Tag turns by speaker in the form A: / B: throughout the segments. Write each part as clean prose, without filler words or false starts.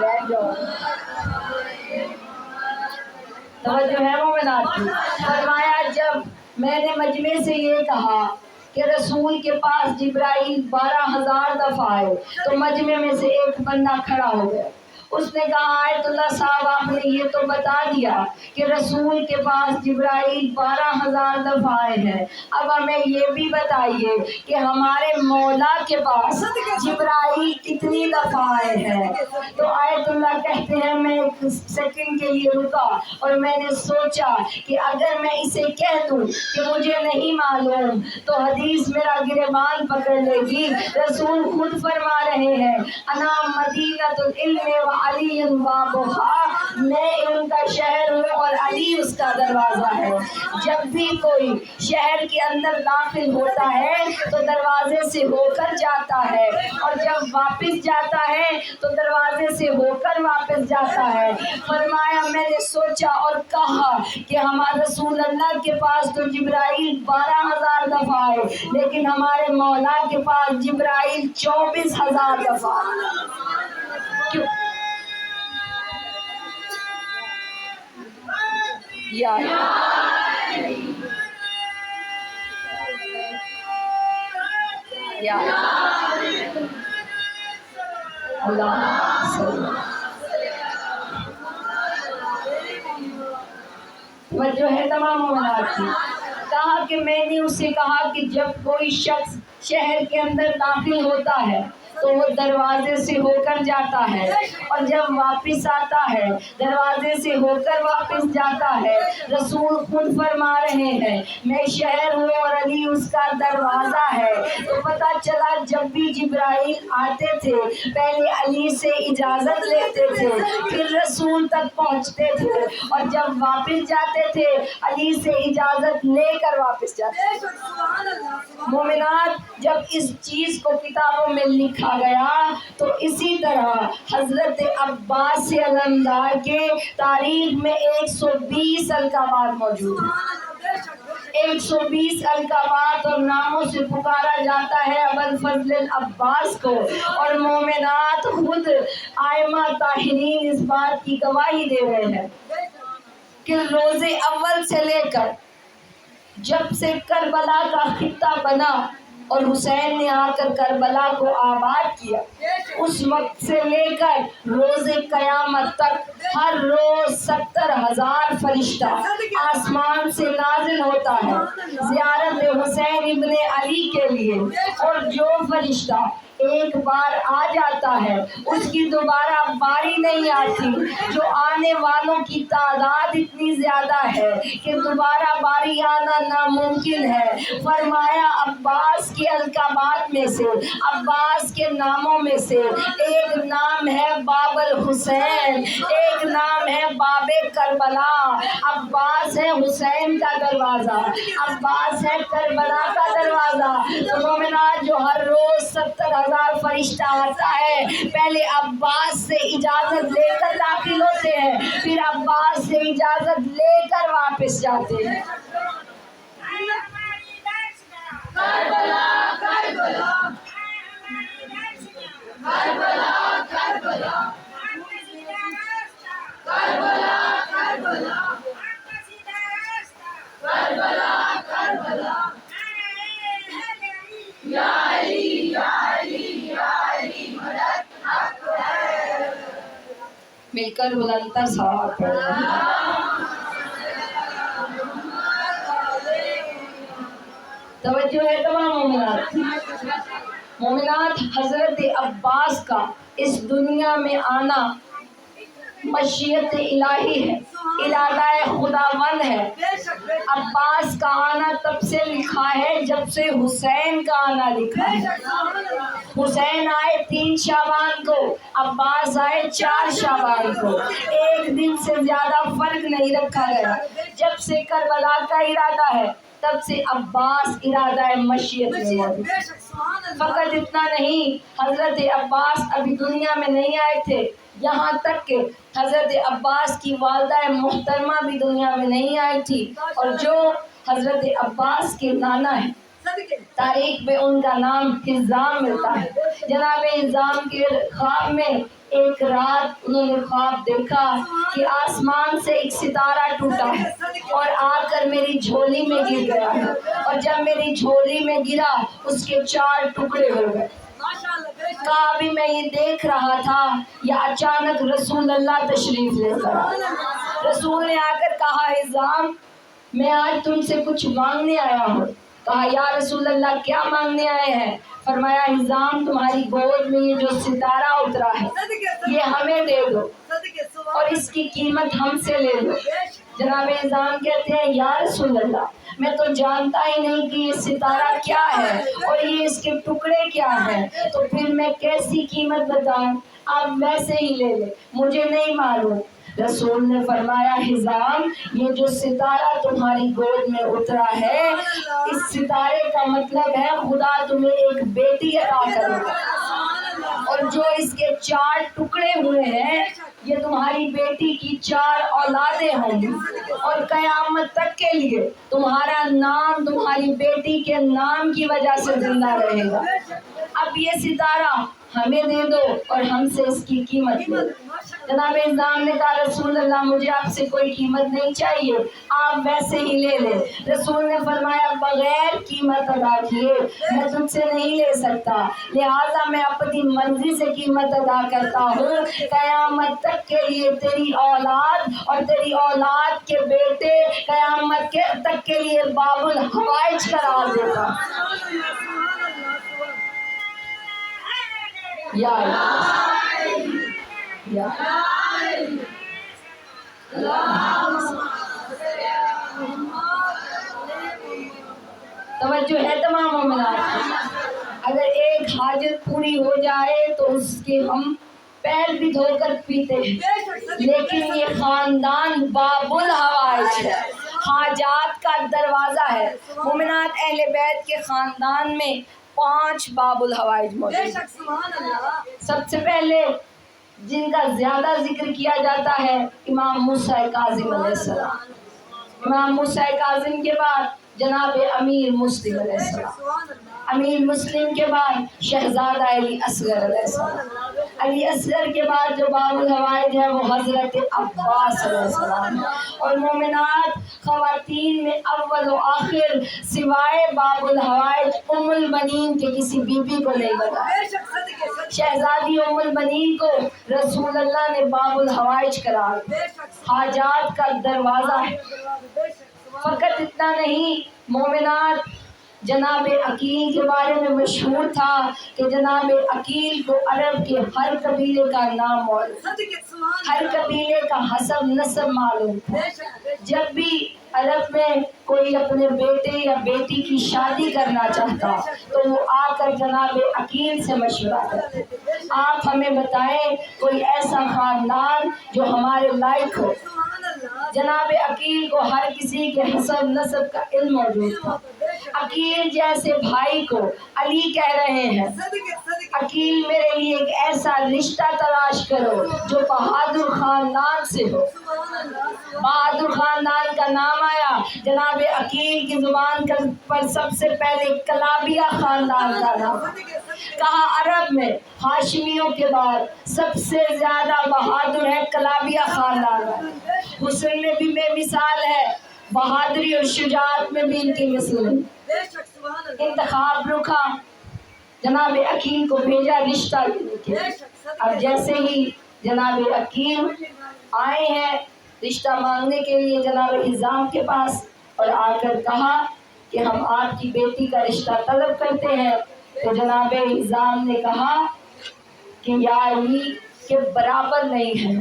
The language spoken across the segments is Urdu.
A: بیٹھ جاؤ. توجہ ہے مومنات کی. فرمایا جب میں نے مجمع سے یہ کہا کہ رسول کے پاس جبرائیل 12,000 دفعہ آئے تو مجمع میں سے ایک بندہ کھڑا ہو گیا. اس نے کہا آیت اللہ صاحب آپ نے یہ تو بتا دیا کہ رسول کے پاس جبرائیل 12,000 دفعہ آئے ہیں، اب ہمیں یہ بھی بتائیے کہ ہمارے مولا کے پاس جبرائیل کتنی دفعہ آئے ہیں. تو آیت اللہ کہتے ہیں میں ایک سیکنڈ کے لیے رکا اور میں نے سوچا کہ اگر میں اسے کہہ دوں کہ مجھے نہیں معلوم تو حدیث میرا گریبان پکڑ لے گی. رسول خود فرما رہے ہیں انا مدینۃ العلم وعلی بابها، میں علم کا شہر ہوں اور علی اس کا دروازہ ہے. جب بھی کوئی شہر کے اندر داخل ہوتا ہے تو دروازے سے ہو کر جاتا ہے اور جب واپس جاتا ہے تو دروازے سے ہو کر واپس جاتا ہے. فرمایا میں نے سوچا اور کہا کہ ہمارے رسول اللہ کے پاس تو جبرائیل 12,000 دفعہ آئے لیکن ہمارے مولا کے پاس جبرائیل 24,000 دفعہ کیوں؟ یا اللہ توجہ ہے تمام مومنات کی. کہا کہ میں نے اسے کہا کہ جب کوئی شخص شہر کے اندر داخل ہوتا ہے تو وہ دروازے سے ہو کر جاتا ہے اور جب واپس آتا ہے دروازے سے ہو کر واپس جاتا ہے. رسول خود فرما رہے ہیں میں شہر ہوں اور علی اس کا دروازہ ہے. تو پتہ چلا جب بھی جبرائیل آتے تھے پہلے علی سے اجازت لیتے تھے پھر رسول تک پہنچتے تھے اور جب واپس جاتے تھے علی سے اجازت لے کر واپس جاتے تھے. مومنات جب اس چیز کو کتابوں میں لکھا گیا تو اسی طرح حضرت عباس سے علمدار کے تاریخ میں 120 القابات موجود ہیں. 120 القابات اور ناموں سے پکارا جاتا ہے ابوالفضل العباس کو. اور مومنات خود ائمہ طاہرین اس بات کی گواہی دے رہے ہیں کہ روز اول سے لے کر جب سے کربلا کا خطہ بنا اور حسین نے آ کر کربلا کو آباد کیا اس وقت سے لے کر روز قیامت تک ہر روز 70,000 فرشتہ آسمان سے نازل ہوتا ہے زیارت حسین ابن علی کے لیے. اور جو فرشتہ ایک بار آ جاتا ہے اس کی دوبارہ باری نہیں آتی. جو آنے والوں کی تعداد اتنی زیادہ ہے کہ دوبارہ باری آنا ناممکن ہے. فرمایا عباس کے القابات میں سے عباس کے ناموں میں سے ایک نام ہے باب الحسین، ایک نام ہے باب کربلا. عباس ہے حسین کا دروازہ، عباس ہے کربلا کا دروازہ. تو مومنات جو ہر روز 70,000 فرشتہ آتا ہے پہلے عباس سے اجازت لے کر داخل ہوتے ہیں پھر عباس سے اجازت لے کر واپس جاتے ہیں. کربلا کربلا کربلا کربلا کربلا کربلا کربلا کربلا یا علی یا علی یا علی مدد حق ہے. مل کر بلندتر صلوات پڑھیں. توجہ ہے تمام مومنات. مومنات حضرت عباس کا اس دنیا میں آنا مشیت الہی ہے، ارادہ خداوند ہے. عباس کا آنا تب سے لکھا ہے جب سے حسین کا آنا لکھا ہے. حسین آئے 3 شعبان کو، عباس آئے 4 شعبان کو. ایک دن سے زیادہ فرق نہیں رکھا گیا. جب سے کربلا کا ارادہ ہے تب سے عباس ارادہ مشیت میں موجود. فقط اتنا نہیں حضرت عباس ابھی دنیا میں نہیں آئے تھے، یہاں تک کہ حضرت عباس کی والدہ محترمہ بھی دنیا میں نہیں آئی تھی. اور جو حضرت عباس کے نانا ہیں تاریخ میں ان کا نام حزام ملتا ہے۔ جناب حزام کے خواب میں ایک رات انہوں نے خواب دیکھا کہ آسمان سے ایک ستارہ ٹوٹا ہے اور آ کر میری جھولی میں گر گیا ہے، اور جب میری جھولی میں گرا اس کے 4 ٹکڑے ہو گئے۔ کہا ابھی میں یہ دیکھ رہا تھا یا اچانک رسول اللہ تشریف لے کر آئے۔ رسول نے آ کر کہا حزام میں آج تم سے کچھ مانگنے آیا ہوں۔ کہا یا رسول اللہ کیا مانگنے آئے ہیں؟ فرمایا حزام تمہاری گود میں یہ جو ستارہ اترا ہے یہ ہمیں دے دو اور اس کی قیمت ہم سے لے لو۔ جناب حزام کہتے ہیں یا رسول اللہ میں تو جانتا ہی نہیں کہ یہ ستارہ کیا ہے اور یہ اس کے ٹکڑے کیا ہیں، تو پھر میں کیسی قیمت بتاؤں، آپ ویسے ہی لے لیں، مجھے نہیں معلوم۔ رسول نے فرمایا حزام یہ جو ستارہ تمہاری گود میں اترا ہے اس ستارے کا مطلب ہے خدا تمہیں ایک بیٹی عطا کرے گا، اور جو اس کے 4 ٹکڑے ہوئے ہیں یہ تمہاری بیٹی کی 4 اولادیں ہوں گی، اور قیامت تک کے لیے تمہارا نام تمہاری بیٹی کے نام کی وجہ سے زندہ رہے گا۔ اب یہ ستارہ ہمیں دے دو اور ہم سے اس کی قیمت لو۔ جناب حزام نے کہا رسول اللہ مجھے آپ سے کوئی قیمت نہیں چاہیے، آپ ویسے ہی لے لیں۔ رسول نے فرمایا بغیر قیمت ادا کیے میں تم سے نہیں لے سکتا، لہٰذا میں اپنی مرضی سے قیمت ادا کرتا ہوں، قیامت تک کے لیے تیری اولاد اور تیری اولاد کے بیٹے قیامت تک کے لیے باب الحوائج قرار دیتا۔ یا توجہ ہے تمام مومنات کی، اگر ایک حاجت پوری ہو جائے تو اس کے ہم پیر بھی دھو کر پیتے ہیں، لیکن یہ خاندان باب الحوائج ہے، حاجات کا دروازہ ہے۔ مومنات اہل بیت کے خاندان میں 5 باب الحوائج موجود ہیں۔ سب سے پہلے جن کا زیادہ ذکر کیا جاتا ہے امام موسیٰ کاظم علیہ السلام، امام موسیٰ کاظم کے بعد جناب امیر مسلم علیہ السلام، امیر مسلم کے بعد شہزادہ علی اصغر علیہ السلام، علی اصغر کے بعد جو باب الحوائج ہے وہ حضرت عباس علیہ السلام ہے۔ اور مومنات خواتین میں اول و آخر سوائے باب الحوائج ام البنین کے کسی بیوی کو نہیں بتایا۔ شہزادی ام البنین کو رسول اللہ نے باب الحوائج قرار دیا، حاجات کا دروازہ ہے۔ فقط اتنا نہیں، مومنات جناب عقیل کے بارے میں مشہور تھا کہ جناب عقیل کو عرب کے ہر قبیلے کا نام معلوم، ہر قبیلے کا حسب نسب معلوم تھا۔ جب بھی عرب میں کوئی اپنے بیٹے یا بیٹی کی شادی کرنا چاہتا تو وہ آ کر جناب عقیل سے مشورہ کرتے، آپ ہمیں بتائیں کوئی ایسا خاندان جو ہمارے لائق ہو۔ جناب عقیل کو ہر کسی کے حسب نسب کا علم موجود تھا۔ عقیل جیسے بھائی کو علی کہہ رہے ہیں، عقیل میرے لیے ایک ایسا رشتہ تلاش کرو جو بہادر خاندان سے ہو۔ بہادر خاندان کا نام آیا، جناب عقیل کی زبان پر سب سے پہلے کلابیہ خاندان کا نام، کہا عرب میں ہاشمیوں کے بعد سب سے زیادہ بہادر ہے کلابیہ خاندان، حسن میں بھی بے مثال ہے، بہادری اور شجاعت میں بھی ان کی مثل ہے۔ انتخاب رکھا، جناب عقیل کو بھیجا رشتہ لینے کے۔ اب جیسے ہی جناب عقیل آئے ہیں رشتہ مانگنے کے لیے جناب حزام کے پاس، اور آ کر کہا کہ ہم آپ کی بیٹی کا رشتہ طلب کرتے ہیں، تو جناب حزام نے کہا کہ یا علی کے برابر نہیں ہے،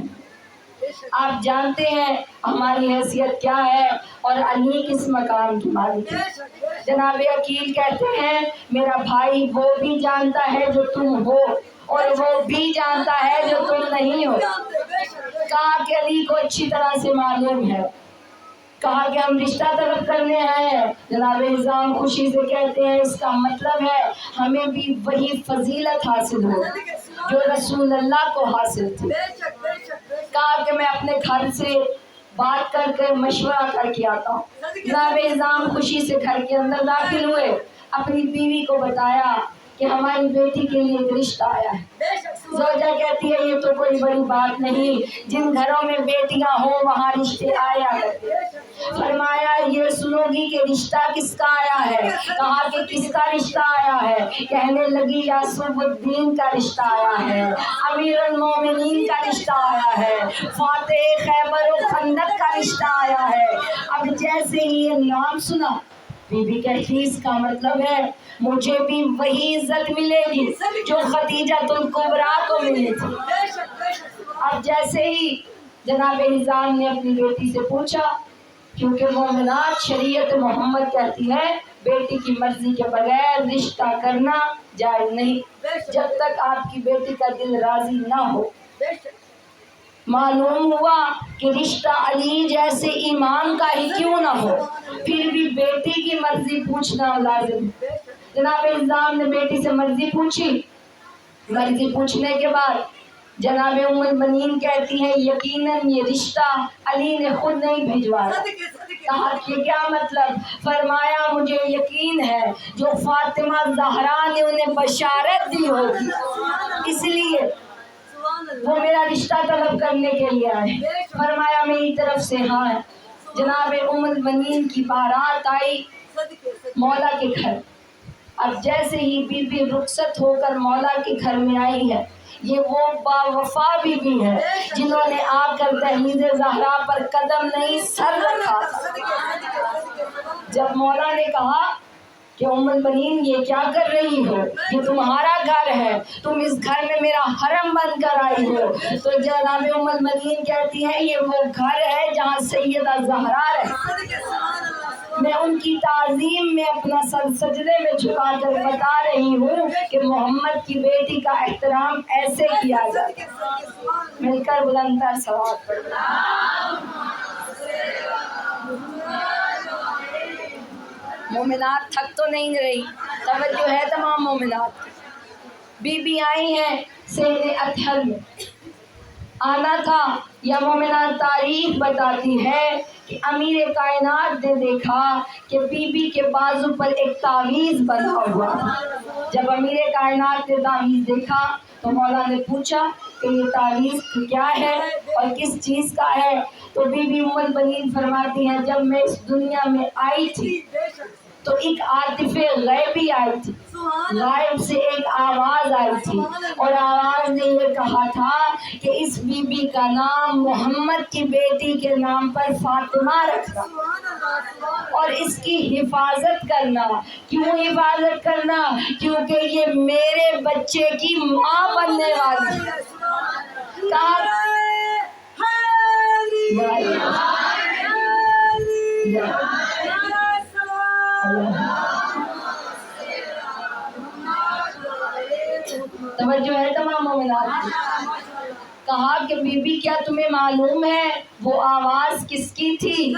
A: آپ جانتے ہیں ہماری حیثیت کیا ہے اور علی کس مقام کی مالک ہے۔ جناب عقیل کہتے ہیں میرا بھائی وہ بھی جانتا ہے جو تم ہو اور وہ بھی جانتا ہے جو تم نہیں ہو۔ کہا کہ علی کو اچھی طرح سے معلوم ہے، کہا کہ ہم رشتہ طلب کرنے آئے ہیں۔ جناب حزام خوشی سے کہتے ہیں اس کا مطلب ہے ہمیں بھی وہی فضیلت حاصل ہو جو رسول اللہ کو حاصل تھی۔ کہا کہ میں اپنے گھر سے بات کر کے مشورہ کر کے آتا ہوں۔ جناب حزام خوشی سے گھر کے اندر داخل ہوئے، اپنی بیوی کو بتایا کہ ہماری بیٹی کے لیے ایک رشتہ آیا ہے۔ زوجہ کہتی ہے یہ تو کوئی بڑی بات نہیں، جن گھروں میں بیٹیاں ہوں وہاں رشتے آیا کرتے۔ فرمایا یہ سنو گی کہ رشتہ کس کا آیا ہے؟ کہا کہ کس کا رشتہ آیا ہے؟ کہنے لگی یعصب الدین کا رشتہ آیا ہے، امیر المومنین کا رشتہ آیا ہے، فاتح خیبر و خندق کا رشتہ آیا ہے۔ اب جیسے ہی یہ نام سنا، بی بی کہتی اس کا مطلب ہے مجھے بھی وہی عزت ملے گی جو خدیجہ الکبریٰ کو ملی تھی۔ اب جیسے ہی جناب حزام نے اپنی بیٹی سے پوچھا، کیونکہ مومنات شریعت محمد کہتی ہے بیٹی کی مرضی کے بغیر رشتہ کرنا جائز نہیں جب تک آپ کی بیٹی کا دل راضی نہ ہو۔ معلوم ہوا کہ رشتہ علی جیسے ایمان کا ہی کیوں نہ ہو، پھر بھی بیٹی کی مرضی پوچھنا لازم ہے۔ جناب حزام نے بیٹی سے مرضی پوچھی، مرضی پوچھنے کے بعد جناب ام المنین کہتی ہیں یقیناً یہ رشتہ علی نے خود نہیں بھجوایا۔ کہا کہ کیا مطلب؟ فرمایا مجھے یقین ہے جو فاطمہ زہرا نے انہیں بشارت دی ہوگی اس لیے وہ میرا رشتہ طلب کرنے کے لیے آئے۔ فرمایا میری طرف سے ہاں ہے۔ جناب ام المنین کی بارات آئی مولا کے گھر۔ اب جیسے ہی بی بی رخصت ہو کر مولا کے گھر میں آئی ہے، یہ وہ باوفا بی بی ہے جنہوں نے آ کر دہلیز زہرا پر قدم نہیں سر رکھا تھا۔ جب مولا نے کہا کہ ام المنین یہ کیا کر رہی ہو، یہ تمہارا گھر ہے، تم اس گھر میں میرا حرم بن کر آئی ہو، تو جناب ام المنین کہتی ہیں یہ وہ گھر ہے جہاں سیدہ زہرا رہتی۔ میں ان کی تعظیم میں اپنا سر سجدے میں جھکا کر بتا رہی ہوں کہ محمد کی بیٹی کا احترام ایسے کیا جائے۔ مل کر بلندر صلوات پڑھیں۔ مومنات تھک تو نہیں رہی، توجہ ہے تمام مومنات۔ بی بی آئی ہیں سین اطہر میں، آنا تھا یا مومنات تاریخ بتاتی ہے کہ امیر کائنات نے دیکھا کہ بی بی کے بازو پر ایک تعویذ بنا ہوا۔ جب امیر کائنات نے تعویذ دیکھا تو مولا نے پوچھا کہ یہ تعویذ کیا ہے اور کس چیز کا ہے؟ تو بی بی ام المنین فرماتی ہیں جب میں اس دنیا میں آئی تھی تو ایک عاطف غیبی آئی تھی، غائب سے ایک آواز آئی تھی اور آواز نے یہ کہا تھا کہ اس بی بی کا نام محمد کی بیٹی کے نام پر فاطمہ رکھنا اور اس کی حفاظت کرنا۔ کیوں حفاظت کرنا؟ کیونکہ یہ میرے بچے کی ماں بننے والی ہے۔ توجہ ہے تمام مومنات۔ کہا کہ بی بی کیا تمہیں معلوم ہے وہ آواز کس کی تھی؟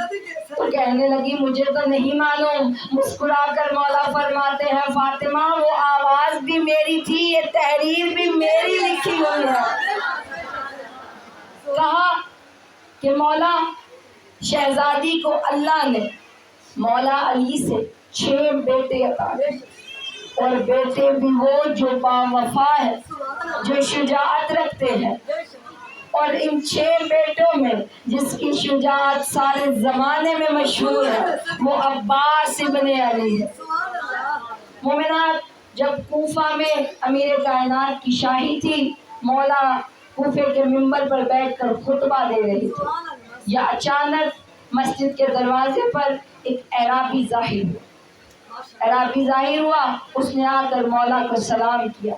A: تو کہنے لگی مجھے تو نہیں معلوم۔ مسکرا کر مولا فرماتے ہیں فاطمہ وہ آواز بھی میری تھی، یہ تحریر بھی میری لکھی ہوئی ہے۔ کہا کہ مولا شہزادی کو اللہ نے مولا علی سے 6 بیٹے عطا کیے اور بیٹے بھی وہ جو باوفا ہے، جو شجاعت رکھتے ہیں، اور ان 6 بیٹوں میں جس کی شجاعت سارے زمانے میں مشہور ہے وہ عباس ابن علی ہے۔ مومنات جب کوفہ میں امیر کائنات کی شاہی تھی، مولا کوفے کے منبر پر بیٹھ کر خطبہ دے رہی تھی، یا اچانک مسجد کے دروازے پر ایک اعرابی ظاہر ہوا۔ اعرابی ظاہر ہوا، اس نے آ کر مولا کو سلام کیا۔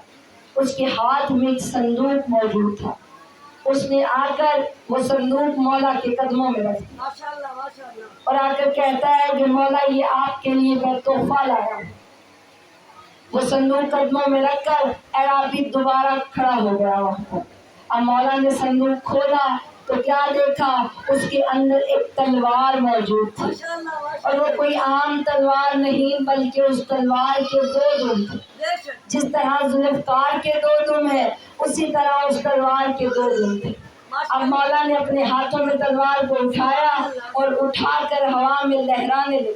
A: اس کے ہاتھ میں ایک صندوق موجود تھا، اس نے آ کر وہ صندوق مولا کے قدموں میں رکھ دیا اور آ کر کہتا ہے کہ مولا یہ آپ کے لیے میں تحفہ لایا ہوں۔ وہ صندوق قدموں میں رکھ کر اعرابی دوبارہ کھڑا ہو گیا وہاں پر۔ اب مولا نے صندوق کھولا تو کیا دیکھا؟ اس کے اندر ایک تلوار موجود تھی اور وہ کوئی عام تلوار نہیں بلکہ اس تلوار کے 2 دم تھے۔ جس طرح ذوالفقار کے 2 دم ہیں اسی طرح اس تلوار کے 2 دم تھے۔ اب مولا نے اپنے ہاتھوں میں تلوار کو اٹھایا اور اٹھا کر ہوا میں لہرانے لگے۔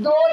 A: 2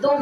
A: 2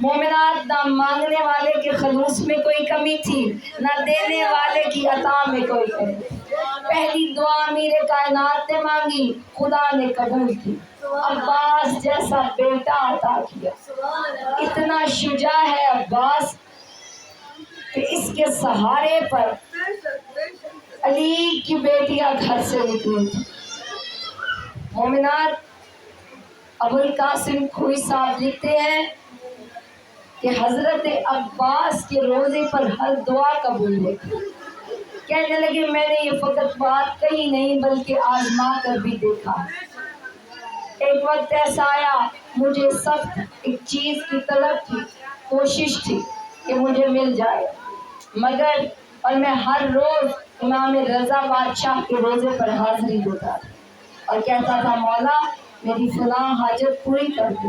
A: مومنات، نہ مانگنے والے کے خلوص میں کوئی کمی تھی، نہ دینے والے کی عطا میں کوئی کمی تھی۔ پہلی دعا امیر کائنات نے مانگی، خدا نے قبول کی، عباس جیسا بیٹا عطا کیا۔ اتنا شجاع ہے عباس کہ اس کے سہارے پر علی کی بیٹیاں گھر سے نکلی تھی۔ مومنات، ابو القاسم کھوئی صاحب لکھتے ہیں کہ حضرت عباس کے روزے پر ہر دعا قبول ہوتی۔ کہنے لگے میں نے یہ فقط بات کہی نہیں بلکہ آزما کر بھی دیکھا۔ ایک وقت ایسا آیا مجھے سخت ایک چیز کی طلب تھی، کوشش تھی کہ مجھے مل جائے، مگر اور میں ہر روز امام رضا بادشاہ کے روزے پر حاضری دیتا تھا اور کہتا تھا مولا میری فلاں حاجت پوری کر دے،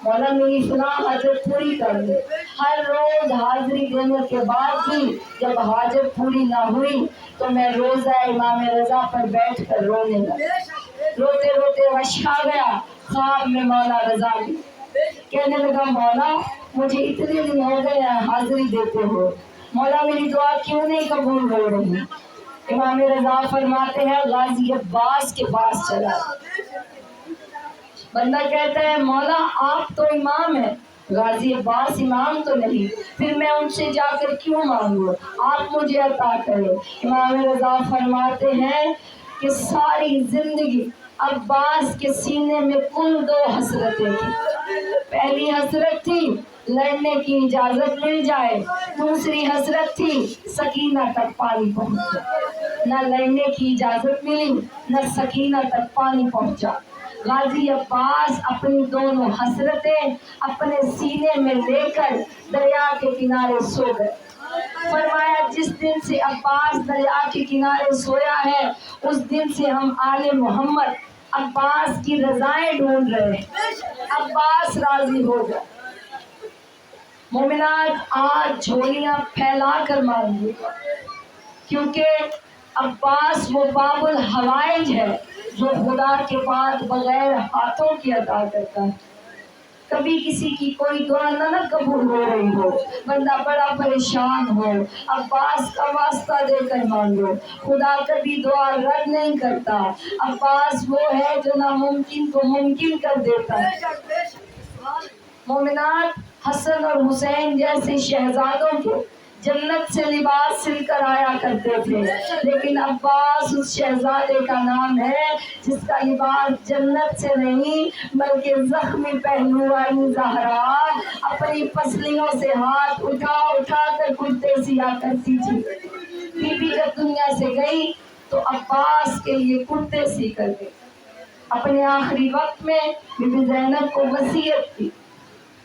A: مولا میری فلاں حاجت پوری کر دے۔ ہر روز حاضری دینے کے بعد بھی جب حاجت پوری نہ ہوئی تو میں روزہ امام رضا پر بیٹھ کر رونے لگا۔ روتے روتے وحش آ گیا، خواب میں مولا رضا بھی کہنے لگا مولا مجھے اتنے دن ہو گئے حاضری دیتے ہو، مولا میری دعا کیوں نہیں قبول ہو رہی؟ امام رضا فرماتے ہیں غازی عباس کے پاس چلا۔ بندہ کہتا ہے مولا آپ تو امام ہیں، غازی عباس امام تو نہیں، پھر میں ان سے جا کر کیوں مانگوں، آپ مجھے عطا کریں۔ امام رضا فرماتے ہیں کہ ساری زندگی عباس کے سینے میں کل 2 حسرتیں تھیں۔ پہلی حسرت تھی لڑنے کی اجازت مل جائے، دوسری حسرت تھی سکینہ تک پانی پہنچا۔ نہ لڑنے کی اجازت ملی نہ سکینہ تک پانی پہنچا۔ غازی عباس اپنی دونوں حسرتیں اپنے سینے میں لے کر دریا کے کنارے سو گئے۔ فرمایا جس دن سے عباس دریا کے کنارے سویا ہے اس دن سے ہم آل محمد عباس کی رضائیں ڈھونڈ رہے ہیں۔ عباس راضی ہو گیا۔ مومنات آج جھولیاں پھیلا کر مانگیے کیونکہ عباس وہ باب الحوائج ہے جو خدا کے بعد بغیر ہاتھوں کی عطا کرتا ہے۔ کبھی کسی کی کوئی دعا نہ قبول ہو رہی ہو، بندہ بڑا پریشان ہو، عباس کا واسطہ دے کر مانگو، خدا کبھی دعا رد نہیں کرتا۔ عباس وہ ہے جو ناممکن کو ممکن کر دیتا ہے۔ مومنات، حسن اور حسین جیسے شہزادوں کو جنت سے لباس سل کر آیا کرتے تھے، لیکن عباس اس شہزادے کا نام ہے جس کا لباس جنت سے نہیں بلکہ زخمی پہلو والی زہرا اپنی پسلیوں سے ہاتھ اٹھا اٹھا کر کرتے سیا کرتی تھی۔ بی بی جب دنیا سے گئی تو عباس کے لیے کرتے سی کر گئی۔ اپنے آخری وقت میں بی بی زینب کو وصیت کی،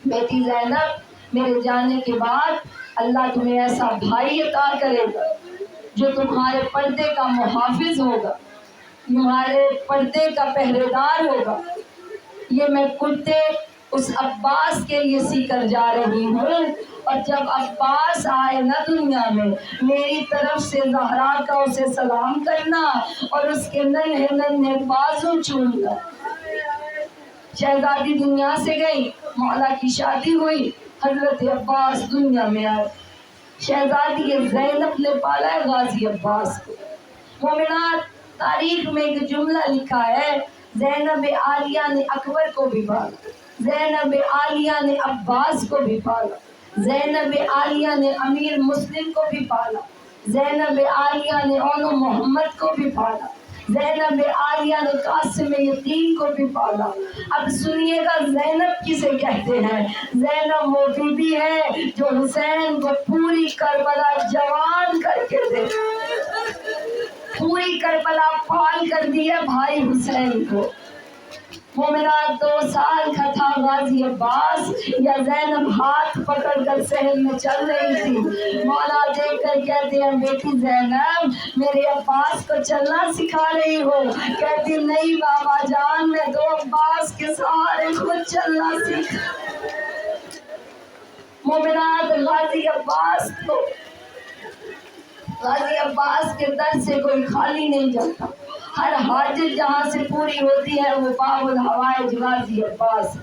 A: بیٹی زینب میرے جانے کے بعد اللہ تمہیں ایسا بھائی عطا کرے گا جو تمہارے پردے کا محافظ ہوگا، تمہارے پردے کا پہرے دار ہوگا۔ یہ میں کرتے اس عباس کے لیے سی کر جا رہی ہوں، اور جب عباس آئے نہ دنیا میں میری طرف سے زہرا کا اسے سلام کرنا اور اس کے ننھے ننھے بازو چومنا۔ شہزادی دنیا سے گئی، مولا کی شادی ہوئی، حضرت عباس دنیا میں آئے۔ شہزادی زینب نے پالا ہے غازی عباس کو۔ مومنات، تاریخ میں ایک جملہ لکھا ہے زینب عالیہ نے اکبر کو بھی پالا، زینب عالیہ نے عباس کو بھی پالا، زینب عالیہ نے امیر مسلم کو بھی پالا، زینب عالیہ نے اولو محمد کو بھی پالا، زینب عالیہ نے قاسم یقین کو بھی پالا۔ اب سنیے گا زینب کسے کہتے ہیں؟ زینب وہ بی بی ہے جو حسین کو پوری کربلا جوان کر کے دے، پوری کربلا پال کر دیا بھائی حسین کو۔ مومنات، 2 سال کا تھا غازی عباس، یا زینب ہاتھ پکڑ کر صحن میں چل رہی تھی، مولا دیکھ کر کہتے ہیں بیٹی زینب میرے عباس کو چلنا سکھا رہی ہو؟ کہتی نہیں بابا جان، میں 2 عباس کے سہارے خود چلنا سیکھا۔ مومنات، غازی عباس کے در سے کوئی خالی نہیں جاتا، ہر حاجت جہاں سے پوری ہوتی ہے وہ باب الحوائج غازی عباس ہے۔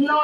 A: 9